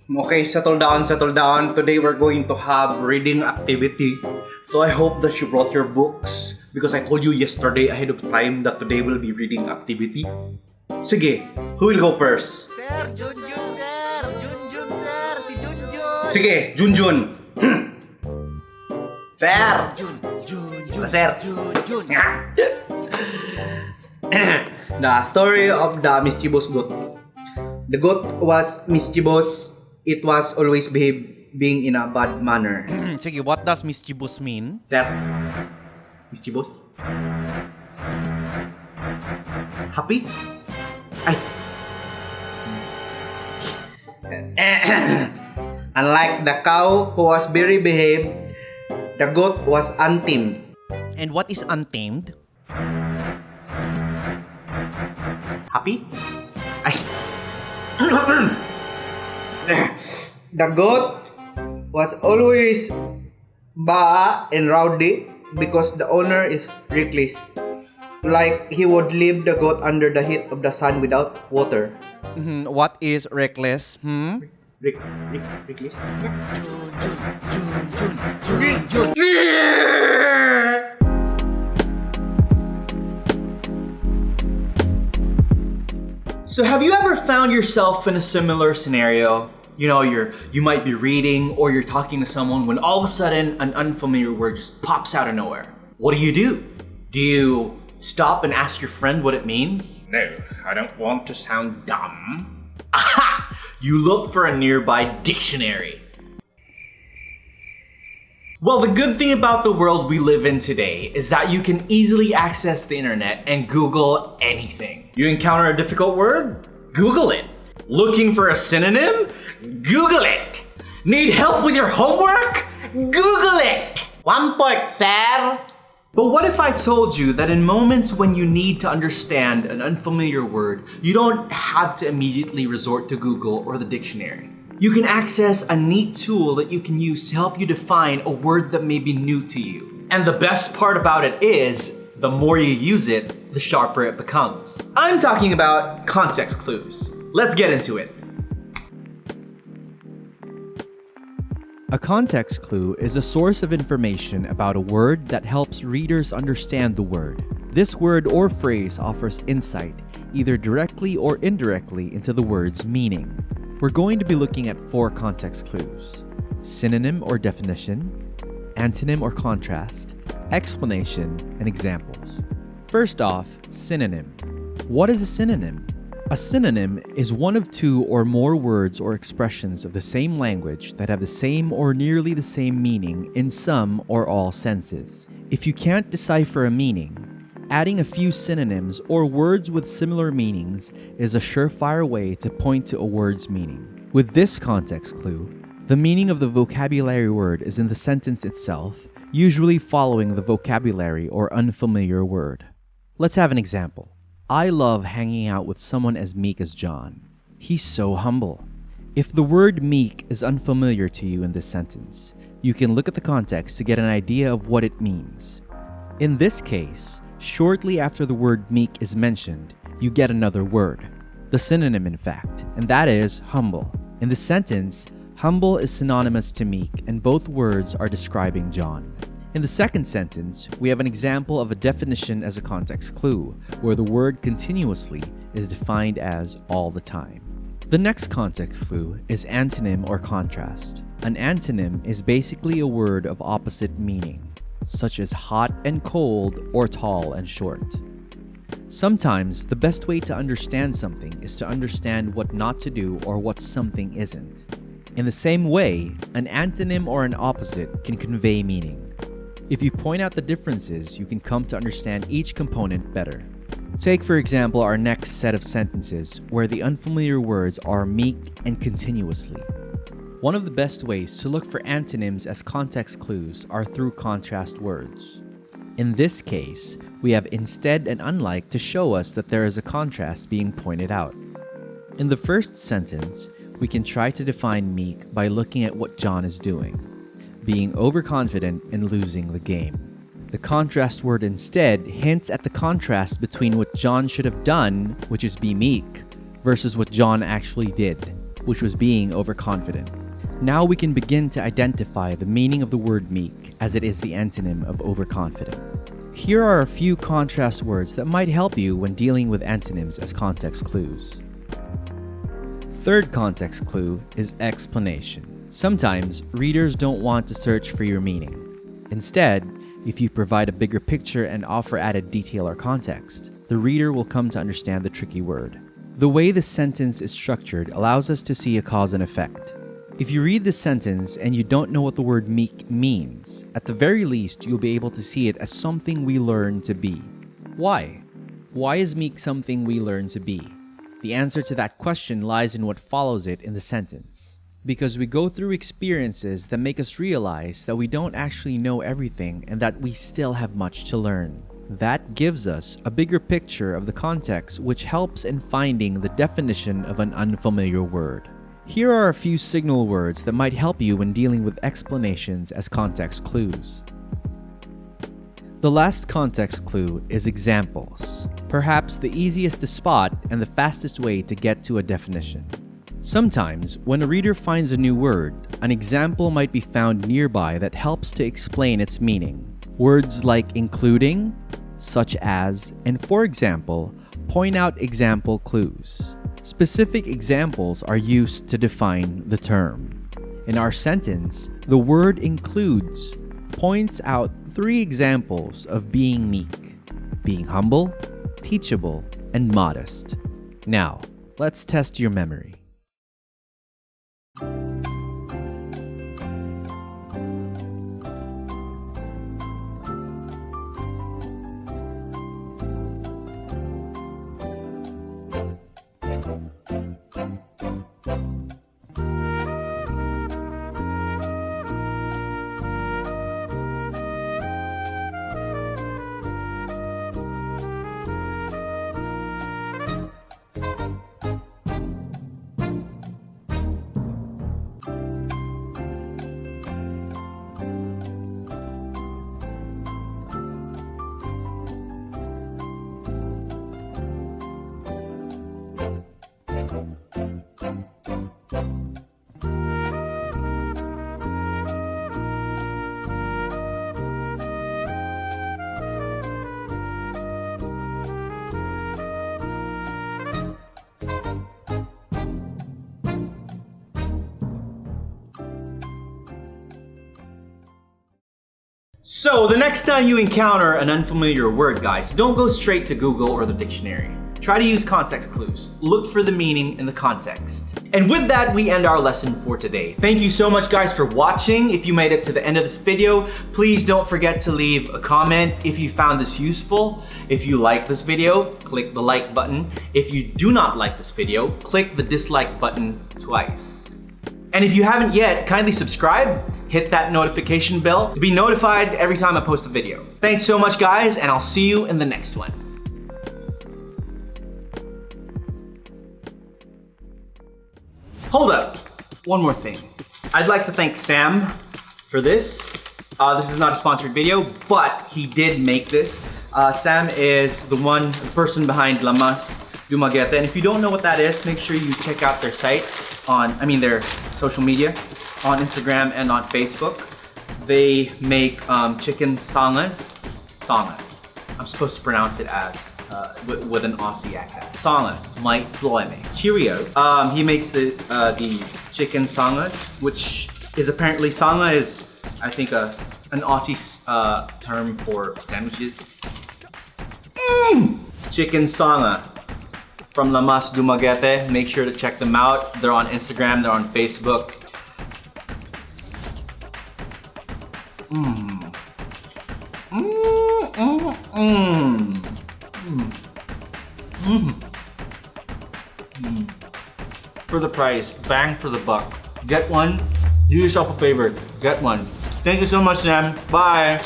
Okay, settle down, settle down. Today we're going to have reading activity. So I hope that you brought your books because I told you yesterday ahead of time that today will be reading activity. Sige, who will go first? Sir, Junjun, sir! Junjun, sir! Si Junjun! Sige, Junjun. Sir! Junjun! Sir! Junjun! The story of the mischievous goat. The goat was mischievous. It was always behaving in a bad manner. Sige, what does mischievous mean? Sir? Mischievous? Happy? Ay. Unlike the cow who was very behaved, the goat was untamed. And what is untamed? Happy? Ay. The goat was always baa and rowdy because the owner is reckless. Like he would leave the goat under the heat of the sun without water. What is reckless? Reckless? Junjun! So have you ever found yourself in a similar scenario? You know, you might be reading or you're talking to someone when all of a sudden an unfamiliar word just pops out of nowhere. What do? Do you stop and ask your friend what it means? No, I don't want to sound dumb. Aha! You look for a nearby dictionary. Well, the good thing about the world we live in today is that you can easily access the internet and Google anything. You encounter a difficult word? Google it. Looking for a synonym? Google it. Need help with your homework? Google it. 1 point, sir. But what if I told you that in moments when you need to understand an unfamiliar word, you don't have to immediately resort to Google or the dictionary? You can access a neat tool that you can use to help you define a word that may be new to you. And the best part about it is, the more you use it, the sharper it becomes. I'm talking about context clues. Let's get into it. A context clue is a source of information about a word that helps readers understand the word. This word or phrase offers insight, either directly or indirectly, into the word's meaning. We're going to be looking at 4 context clues: synonym or definition, antonym or contrast, explanation, and examples. First off, synonym. What is a synonym? A synonym is one of 2 or more words or expressions of the same language that have the same or nearly the same meaning in some or all senses. If you can't decipher a meaning, adding a few synonyms or words with similar meanings is a surefire way to point to a word's meaning. With this context clue, the meaning of the vocabulary word is in the sentence itself, usually following the vocabulary or unfamiliar word. Let's have an example. I love hanging out with someone as meek as John. He's so humble. If the word meek is unfamiliar to you in this sentence, you can look at the context to get an idea of what it means. In this case, shortly after the word meek is mentioned, you get another word, the synonym in fact, and that is humble. In the sentence, humble is synonymous to meek, and both words are describing John. In the second sentence, we have an example of a definition as a context clue, where the word continuously is defined as all the time. The next context clue is antonym or contrast. An antonym is basically a word of opposite meaning, such as hot and cold or tall and short. Sometimes, the best way to understand something is to understand what not to do or what something isn't. In the same way, an antonym or an opposite can convey meaning. If you point out the differences, you can come to understand each component better. Take, for example, our next set of sentences where the unfamiliar words are meek and continuously. One of the best ways to look for antonyms as context clues are through contrast words. In this case, we have instead and unlike to show us that there is a contrast being pointed out. In the first sentence, we can try to define meek by looking at what John is doing, being overconfident and losing the game. The contrast word instead hints at the contrast between what John should have done, which is be meek, versus what John actually did, which was being overconfident. Now we can begin to identify the meaning of the word meek, as it is the antonym of overconfident. Here are a few contrast words that might help you when dealing with antonyms as context clues. Third context clue is explanation. Sometimes readers don't want to search for your meaning. Instead, if you provide a bigger picture and offer added detail or context, the reader will come to understand the tricky word. The way the sentence is structured allows us to see a cause and effect. If you read this sentence and you don't know what the word meek means, at the very least, you'll be able to see it as something we learn to be. Why? Why is meek something we learn to be? The answer to that question lies in what follows it in the sentence. Because we go through experiences that make us realize that we don't actually know everything and that we still have much to learn. That gives us a bigger picture of the context, which helps in finding the definition of an unfamiliar word. Here are a few signal words that might help you when dealing with explanations as context clues. The last context clue is examples, perhaps the easiest to spot and the fastest way to get to a definition. Sometimes, when a reader finds a new word, an example might be found nearby that helps to explain its meaning. Words like including, such as, and for example, point out example clues. Specific examples are used to define the term. In our sentence, the word includes points out 3 examples of being meek: being humble, teachable, and modest. Now, let's test your memory. So the next time you encounter an unfamiliar word, guys, don't go straight to Google or the dictionary. Try to use context clues. Look for the meaning in the context. And with that, we end our lesson for today. Thank you so much, guys, for watching. If you made it to the end of this video, please don't forget to leave a comment if you found this useful. If you like this video, click the like button. If you do not like this video, click the dislike button twice. And if you haven't yet, kindly subscribe, hit that notification bell to be notified every time I post a video. Thanks so much, guys, and I'll see you in the next one. Hold up, one more thing. I'd like to thank Sam for this. This is not a sponsored video, but he did make this. Sam is the person behind Lamas Dumaguete. And if you don't know what that is, make sure you check out their site their social media on Instagram and on Facebook. They make chicken sangas. Sanga. I'm supposed to pronounce it as with an Aussie accent. Sanga, might blow me. Cheerio. He makes these chicken sangas, which is apparently sanga is, I think, an Aussie term for sandwiches. Chicken sanga from Lamas Dumaguete. Make sure to check them out. They're on Instagram, they're on Facebook. For the price, bang for the buck. Get one, do yourself a favor, get one. Thank you so much, Sam. Bye.